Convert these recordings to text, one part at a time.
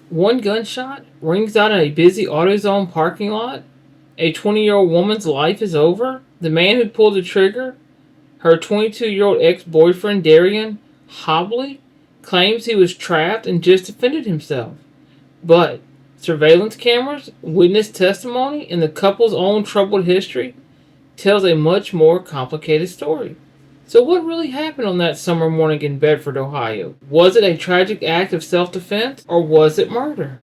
One gunshot rings out in a busy AutoZone parking lot. A 20-year-old woman's life is over. The man who pulled the trigger, her 22-year-old ex-boyfriend Darien Hobley, claims he was trapped and just defended himself. But surveillance cameras, witness testimony, and the couple's own troubled history tells a much more complicated story. So, what really happened on that summer morning in Bedford, Ohio? Was it a tragic act of self defense, or was it murder?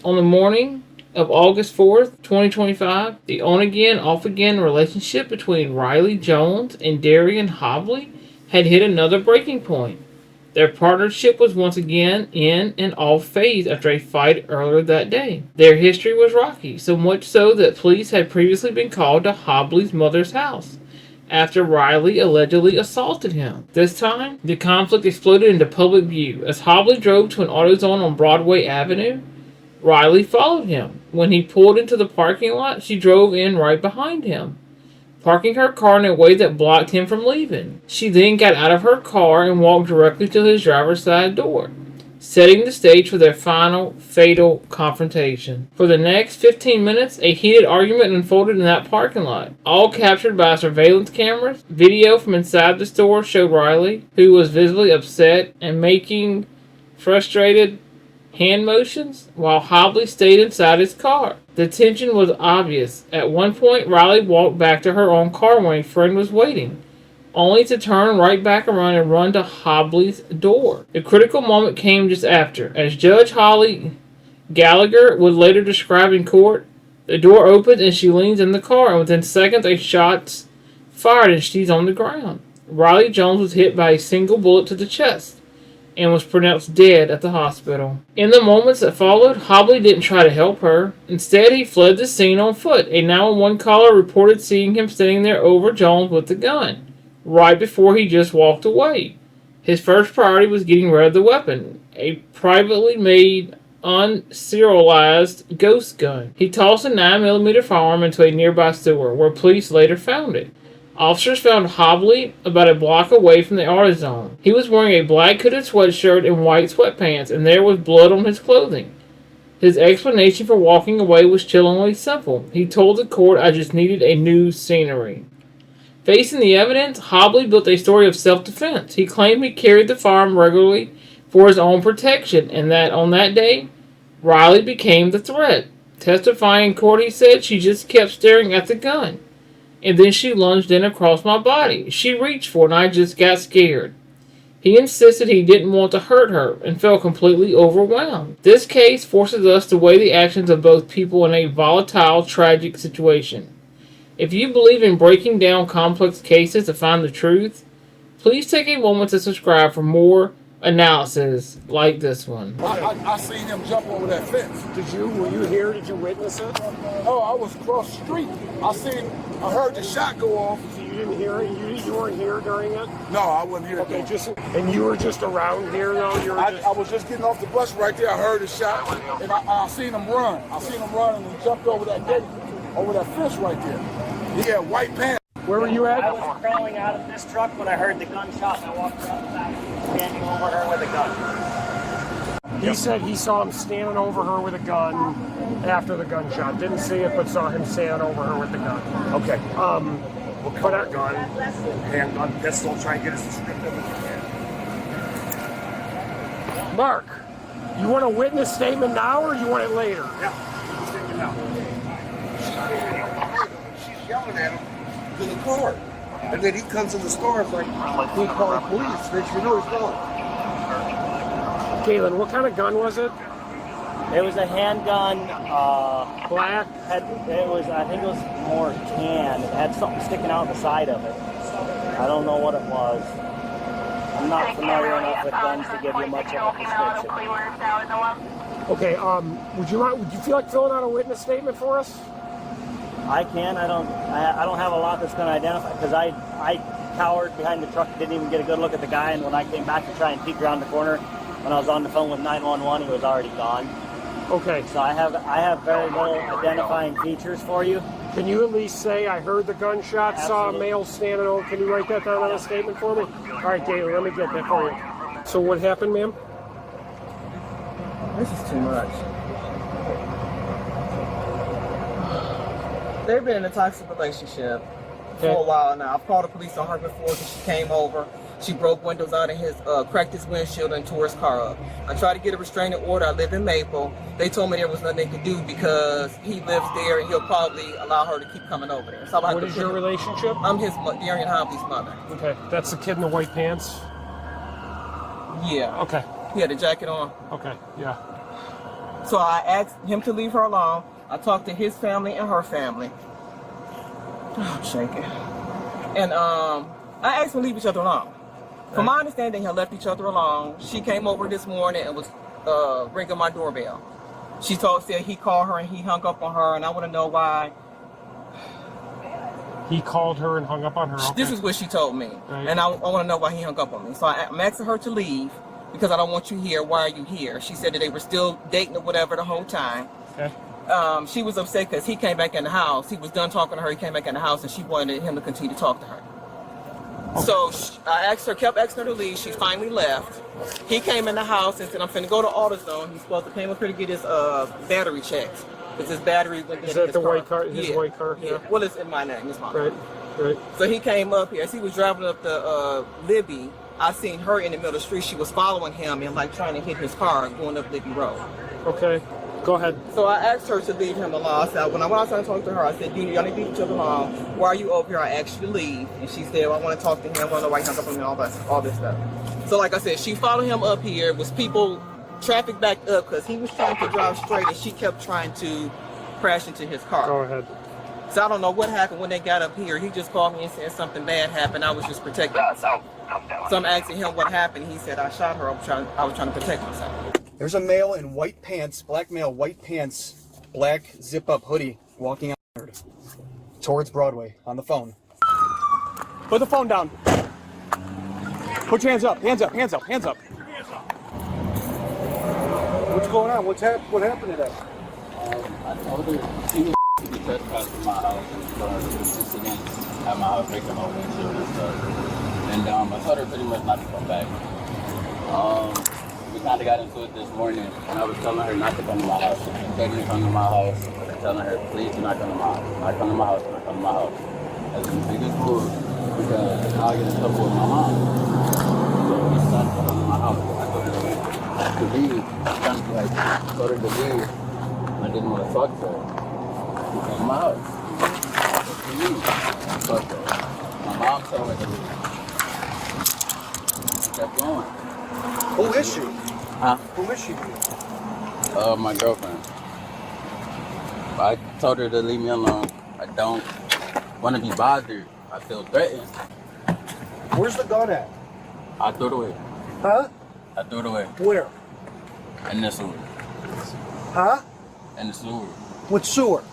On the morning of August 4th, 2025, the on again, off again relationship between Riley Jones and Darien Hobley had hit another breaking point. Their partnership was once again in an off phase after a fight earlier that day. Their history was rocky, so much so that police had previously been called to Hobley's mother's house after Riley allegedly assaulted him. This time, the conflict exploded into public view. As Hobley drove to an AutoZone on Broadway Avenue, Riley followed him. When he pulled into the parking lot, she drove in right behind him, parking her car in a way that blocked him from leaving. She then got out of her car and walked directly to his driver's side door, setting the stage for their final, fatal confrontation. For the next 15 minutes, a heated argument unfolded in that parking lot, all captured by surveillance cameras. Video from inside the store showed Riley, who was visibly upset and making frustrated hand motions, while Hobley stayed inside his car. The tension was obvious. At one point, Riley walked back to her own car when a friend was waiting, only to turn right back around and run to Hobley's door. The critical moment came just after. As Judge Holly Gallagher would later describe in court, the door opens and she leans in the car, and within seconds a shot's fired and she's on the ground. Riley Jones was hit by a single bullet to the chest and was pronounced dead at the hospital. In the moments that followed, Hobley didn't try to help her. Instead, he fled the scene on foot. A 911 caller reported seeing him standing there over Jones with the gun, right before he just walked away. His first priority was getting rid of the weapon, a privately made, unserialized ghost gun. He tossed a 9mm firearm into a nearby sewer, where police later found it. Officers found Hobley about a block away from the AutoZone. He was wearing a black hooded sweatshirt and white sweatpants, and there was blood on his clothing. His explanation for walking away was chillingly simple. He told the court, "I just needed a new scenery." Facing the evidence, Hobley built a story of self-defense. He claimed he carried the firearm regularly for his own protection, and that on that day, Riley became the threat. Testifying in court, he said, "She just kept staring at the gun, and then she lunged in across my body. She reached for it, and I just got scared." He insisted he didn't want to hurt her and felt completely overwhelmed. This case forces us to weigh the actions of both people in a volatile, tragic situation. If you believe in breaking down complex cases to find the truth, please take a moment to subscribe for more analysis like this one. I seen him jump over that fence. Were you here? Did you witness it? Oh, I was across the street. I heard the shot go off. So you didn't hear it? You weren't here during it? No, I wasn't here. Okay, and you were just around here though? I was just getting off the bus right there. I heard the shot, and I seen him run. I seen him run, and he jumped over that gate, over that fence right there. He had white pants. Where were you at? I was crawling out of this truck when I heard the gunshot, and I walked around the back, standing over her with a gun. He said he saw him standing over her with a gun after the gunshot. Didn't see it, but saw him standing over her with the gun. Okay. What color gun? Handgun, pistol. Try and get as descriptive as you can. Mark, you want a witness statement now, or you want it later? Yeah. Take it out. She's yelling at him to the car, and then he comes in the store. It's like, we call the police. Make sure you know he's going. Galen, what kind of gun was it? It was a handgun. Black? I think it was more tan. It had something sticking out the side of it. I don't know what it was. I'm not familiar enough with guns to give you much of a description. Okay, would you feel like filling out a witness statement for us? I can. I don't have a lot that's going to identify, because I cowered behind the truck, didn't even get a good look at the guy, and when I came back to try and peek around the corner, when I was on the phone with 911, he was already gone. Okay. So I have very little identifying features for you. Can you at least say, I heard the gunshot, saw a male standing over? Can you write that down on a statement for me? All right, David, let me get that for you. So what happened, ma'am? This is too much. They've been in a toxic relationship for a while now. I've called the police on her before because she came over. She broke windows out of his, cracked his windshield and tore his car up. I tried to get a restraining order. I live in Maple. They told me there was nothing they could do because he lives there and he'll probably allow her to keep coming over there. So What is your relationship? I'm his, Darien Hobley's mother. Okay, that's the kid in the white pants? Yeah. Okay. He had a jacket on. Okay, yeah. So I asked him to leave her alone. I talked to his family and her family. Oh, I'm shaking. And I asked them to leave each other alone. From my understanding, they had left each other alone. She came over this morning and was ringing my doorbell. She said he called her and he hung up on her, and I want to know why. He called her and hung up on her? Okay. This is what she told me. Right. And I want to know why he hung up on me. So I'm asking her to leave because I don't want you here. Why are you here? She said that they were still dating or whatever the whole time. Okay. She was upset because he came back in the house. He was done talking to her. He came back in the house, and she wanted him to continue to talk to her. Okay. So I asked her, kept asking her to leave. She finally left. He came in the house and said, "I'm finna go to AutoZone." He's supposed to came up here to get his battery checked because his battery went. Is that the white car? His white car? Yeah. Well, it's in my name. It's mine. Right. Right. So he came up here. As he was driving up the Libby, I seen her in the middle of the street. She was following him and like trying to hit his car going up Libby Road. Okay. Go ahead. So I asked her to leave him alone. I said, when I went outside and talked to her, I said, y'all need to leave each other alone. Why are you over here? I asked you to leave. And she said, well, I want to talk to him. I want to know why he hung up on me and all this stuff. So like I said, she followed him up here. It was people, traffic backed up because he was trying to drive straight and she kept trying to crash into his car. Go ahead. So I don't know what happened when they got up here. He just called me and said something bad happened. I was just protecting myself. So I'm asking him what happened. He said, I shot her. I was trying to protect myself. There's a male in white pants, black male, white pants, black zip-up hoodie, walking out towards Broadway on the phone. Put the phone down. Put your hands up, hands up, hands up, hands up. What's going on? What happened today? I told her she was trespassing my house and started incidents at my house, breaking my windshield and stuff. And I told her pretty much not to come back. We kind of got into it this morning, and I was telling her not to come to my house. She begged me to come to my house, and telling her, please do not come to my house. Not come to my house, not come to my house. That's the biggest rule, because I'll get in trouble with my mom. So we decided to come to my house. I told her to leave. I told her to leave. I didn't want to talk to her. She came to my house. To leave. I talked to her. My mom told her to leave. She kept going. Who is she? Huh? Who is she? My girlfriend. I told her to leave me alone. I don't want to be bothered. I feel threatened. Where's the gun at? I threw it away. Huh? I threw it away. Where? In the sewer. Huh? In the sewer. What sewer?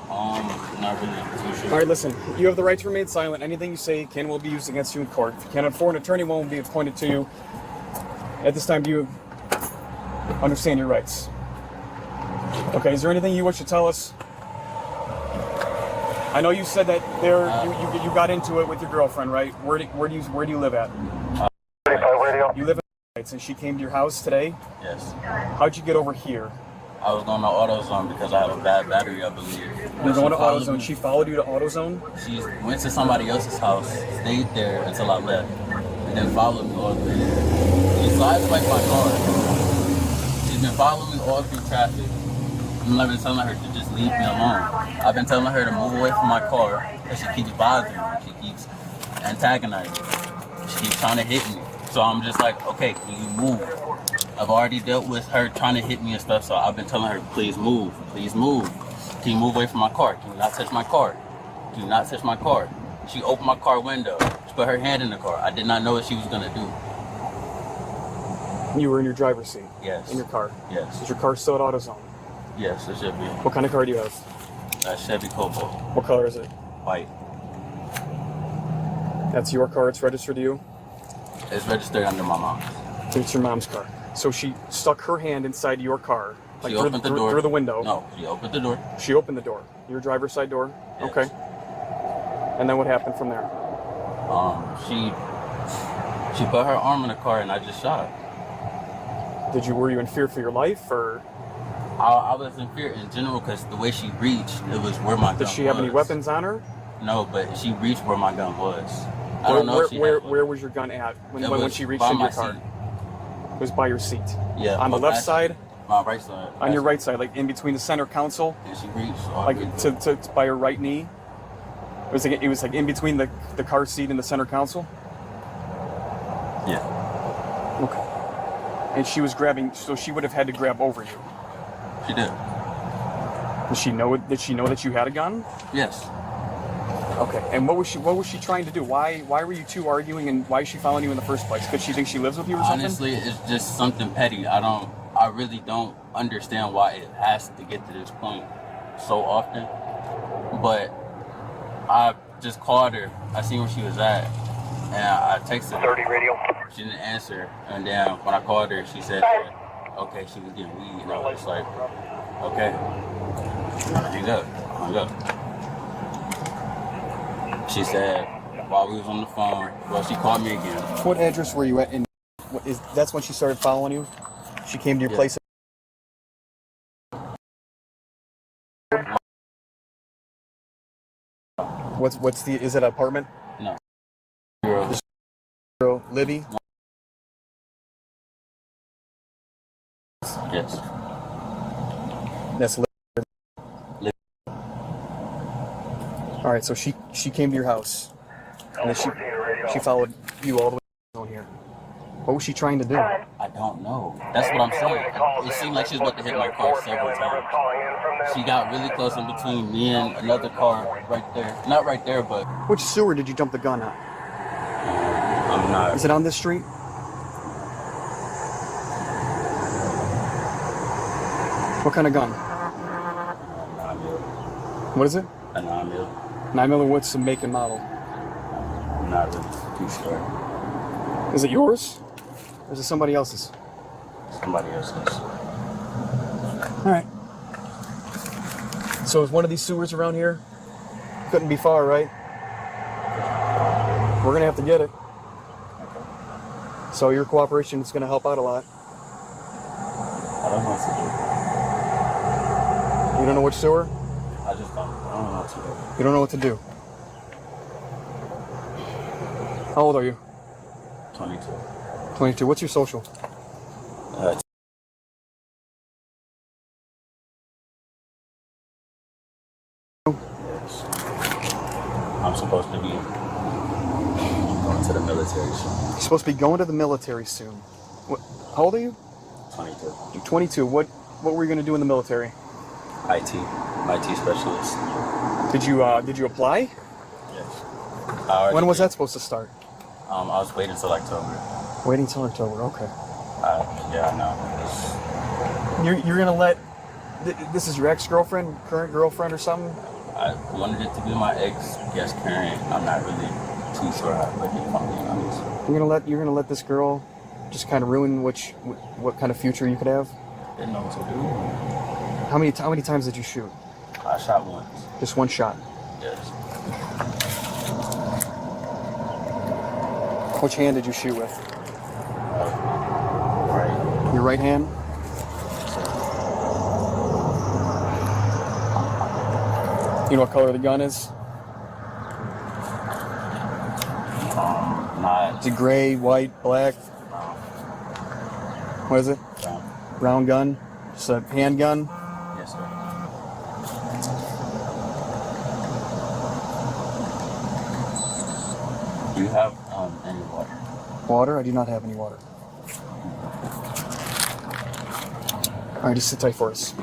Not really too sure. All right, listen. You have the right to remain silent. Anything you say will be used against you in court. If you can't afford an attorney, one will be appointed to you. At this time, do you understand your rights? Okay, is there anything you wish to tell us? I know you said that you got into it with your girlfriend, right? Where do you live at? You live in and she came to your house today? Yes. How'd you get over here? I was going to AutoZone because I have a bad battery, I believe. You're going to AutoZone. She followed you to AutoZone? She went to somebody else's house, stayed there until I left, and then followed me all the way there. She sideswiped my car. She's been following me all through traffic. I've been telling her to just leave me alone. I've been telling her to move away from my car because she keeps bothering me. She keeps antagonizing me. She keeps trying to hit me. So I'm just like, okay, can you move? I've already dealt with her trying to hit me and stuff, so I've been telling her, please move, please move. Can you move away from my car? Can you not touch my car? Can you not touch my car? She opened my car window. She put her hand in the car. I did not know what she was going to do. You were in your driver's seat? Yes. In your car? Yes. Is your car still at AutoZone? Yes, it should be. What kind of car do you have? A Chevy Cobalt. What color is it? White. That's your car, it's registered to you? It's registered under my mom's. It's your mom's car. So she stuck her hand inside your car Like She opened the door. Through the window? No, she opened the door. She opened the door. Your driver's side door? Yes. Okay. And then what happened from there? She put her arm in the car and I just shot. Were you in fear for your life, or? I was in fear in general because the way she reached, it was where my gun was. Did she have any weapons on her? No, but she reached where my gun was. I don't know if she had where was your gun at when she reached by into your my car? seat. It was by your seat. Yeah. On the left side? My right side. On your right side, like in between the center console? And she reached all Like the way to by your right knee? It was like in between the car seat and the center console? Yeah. Okay. And she was grabbing, so she would have had to grab over you. She did. Did she know that you had a gun? Yes. Okay. And what was she trying to do? Why were you two arguing, and why is she following you in the first place? Could she think she lives with you or something? Honestly, it's just something petty. I really don't understand why it has to get to this point so often. But I just called her. I seen where she was at, and I texted her. 30 radio. She didn't answer, and then when I called her, she said, okay, she was getting weed, and I was like, okay. Hang up. She said, while we was on the phone, well, she called me again. What address were you at? That's when she started following you? She came to your place? Is it an apartment? No. Libby? Yes. That's Libby. All right, so she came to your house, and then she followed you all the way down here. What was she trying to do? I don't know. That's what I'm saying. It seemed like she was about to hit my car several times. She got really close in between me and another car right there. Not right there, but... Which sewer did you dump the gun on? I'm not... Is it on this street? What kind of gun? What is it? A 9mm. 9mm, what's the make and model? I'm not really too sure. Is it yours? Or is it somebody else's? Somebody else's. Alright. So is one of these sewers around here? Couldn't be far, right? We're gonna have to get it. So your cooperation is gonna help out a lot. I don't know what to You don't know which sewer? do. I don't know what to do. You don't know what to do. How old are you? 22. 22. What's your social? Yes. I'm supposed to be going to the military soon. You're supposed to be going to the military soon. What? How old are you? 22. You're 22. What were you going to do in the military? IT specialist. Did you apply? Yes. When was that supposed to start? I was waiting until October. Waiting till October. Okay. Yeah, I know. You're gonna let. This is your ex-girlfriend, current girlfriend, or something? I wanted it to be my ex, guess current. I'm not really too sure how to put it, if I'm being honest. You're gonna let this girl just kind of ruin what kind of future you could have? Didn't know what to do. How many times did you shoot? I shot once. Just one shot. Yes. Which hand did you shoot with? Right. Your right hand? You know what color the gun is? Not. Is it gray, white, black? What is it? Brown. Brown gun? Just a handgun? Yes, sir. Do you have any water? Water? I do not have any water. All right, just sit tight for us.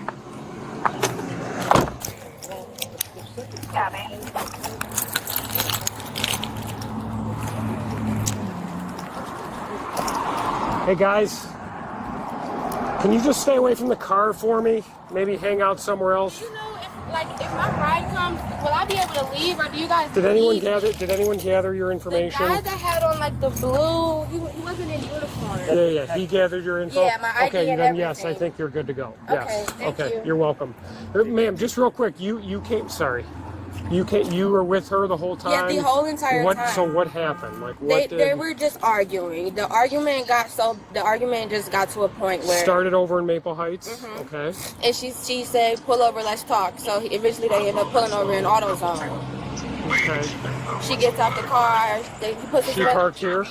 Hey guys, can you just stay away from the car for me? Maybe hang out somewhere else. You know, if if my ride comes, will I be able to leave, or do you guys Did anyone leave? gather your The information? guy that had on like the blue, he wasn't in uniform. Yeah. He gathered your info? Yeah, my ID okay, and then yes, I everything. think you're good to go. Okay, Yes. thank Okay, you. you're welcome. Ma'am, just real quick, you came, sorry. You were with her the whole time? Yeah, the whole entire time. So what happened? Like what They were just arguing. The argument just got to a point where started over in Maple Heights? Mm-hmm. Okay. And she said, pull over, let's talk. So eventually they end up pulling over in AutoZone. Okay. She gets out the car. He puts his She parked here?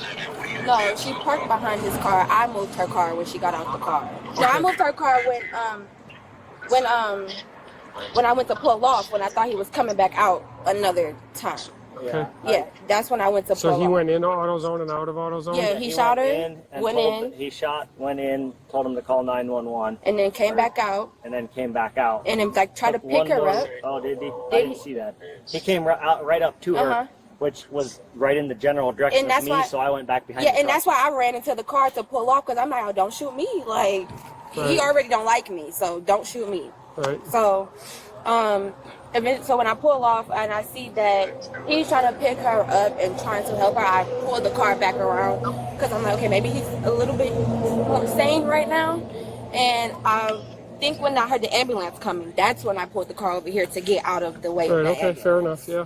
No, she parked behind his car. I moved her car when she got out the car. No, I moved her car when I went to pull off, when I thought he was coming back out another time. Okay. Yeah, that's when I went to pull off. So he went into AutoZone and out of AutoZone? Yeah, he shot her, went in. He went in, told him to call 911. And then came back out. And then came back out. And then like tried to pick her up. Oh, did he? I didn't see that. He came right up to her, which was right in the general direction of me, so I went back behind the and truck. that's why I ran into the car to pull off, because I'm like, oh, don't shoot me. Like, he already don't like me, so don't shoot me. Right. So, so when I pull off and I see that he's trying to pick her up and trying to help her, I pull the car back around, because I'm like, okay, maybe he's a little bit more sane right now. And I think when I heard the ambulance coming, that's when I pulled the car over here to get out of the way. Right, okay, fair enough, yeah.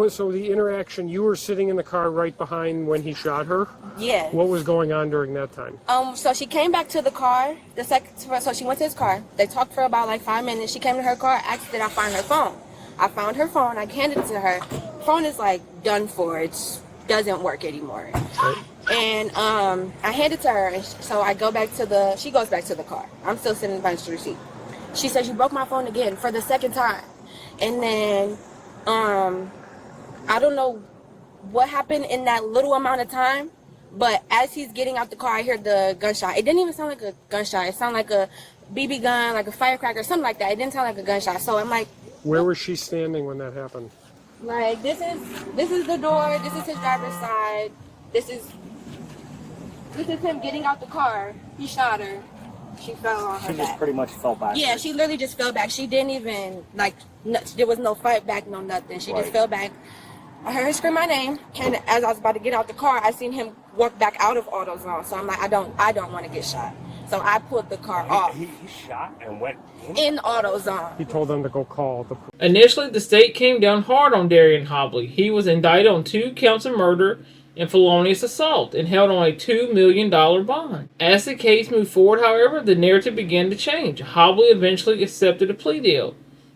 So the interaction, you were sitting in the car right behind when he shot her? Yeah. What was going on during that time? So she came back to the car. So she went to his car. They talked for about like 5 minutes. She came to her car, asked did I find her phone. I found her phone. I handed it to her. Phone is like done for. It doesn't work anymore. Right. And I handed it to her. And so I go back to she goes back to the car. I'm still sitting behind the receipt. She says, you broke my phone again for the second time. And then I don't know what happened in that little amount of time, but as he's getting out the car, I hear the gunshot. It didn't even sound like a gunshot. It sounded like a BB gun, like a firecracker, something like that. It didn't sound like a gunshot. So I'm like, where was she standing when that happened? Like, this is the door. This is his driver's side. This is him getting out the car. He shot her. She fell on her back. She just pretty much fell back. Yeah, she literally just fell back. She didn't even, there was no fight back, no nothing. She just fell back. I heard her scream my name, and as I was about to get out the car, I seen him walk back out of AutoZone. So I'm like, I don't want to get shot. So I pulled the car off. He shot and went in AutoZone. He told them to go call the... Initially, the state came down hard on Darien Hobley. He was indicted on 2 counts of murder and felonious assault and held on a $2 million bond. As the case moved forward, however, the narrative began to change. Hobley eventually accepted a plea deal,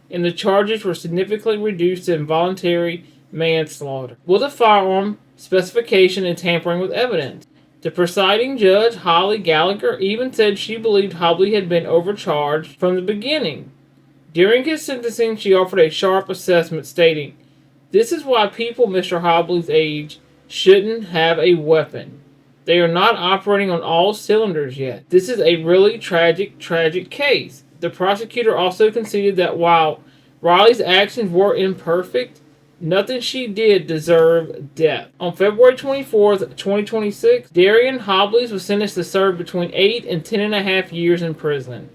and the charges were significantly reduced to involuntary manslaughter with a firearm, specification, and tampering with evidence. The presiding judge, Holly Gallagher, even said she believed Hobley had been overcharged from the beginning. During his sentencing, she offered a sharp assessment stating, "This is why people Mr. Hobley's age shouldn't have a weapon. They are not operating on all cylinders yet. This is a really tragic case." The prosecutor also conceded that while Riley's actions were imperfect, nothing she did deserved death. On February 24th, 2026, Darien Hobley was sentenced to serve between 8 and 10.5 years in prison.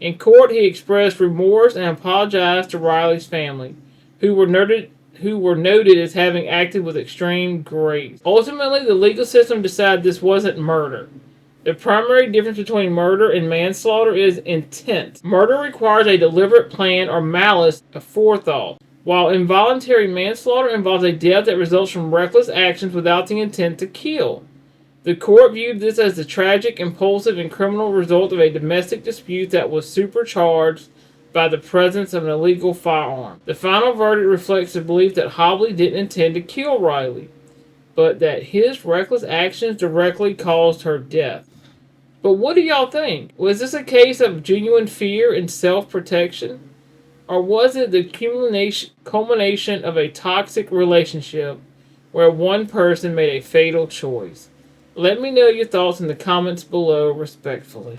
In court, he expressed remorse and apologized to Riley's family, who were noted as having acted with extreme grace. Ultimately, the legal system decided this wasn't murder. The primary difference between murder and manslaughter is intent. Murder requires a deliberate plan or malice aforethought, while involuntary manslaughter involves a death that results from reckless actions without the intent to kill. The court viewed this as the tragic, impulsive, and criminal result of a domestic dispute that was supercharged by the presence of an illegal firearm. The final verdict reflects the belief that Hobley didn't intend to kill Riley, but that his reckless actions directly caused her death. But what do y'all think? Was this a case of genuine fear and self-protection? Or was it the culmination of a toxic relationship where one person made a fatal choice? Let me know your thoughts in the comments below respectfully.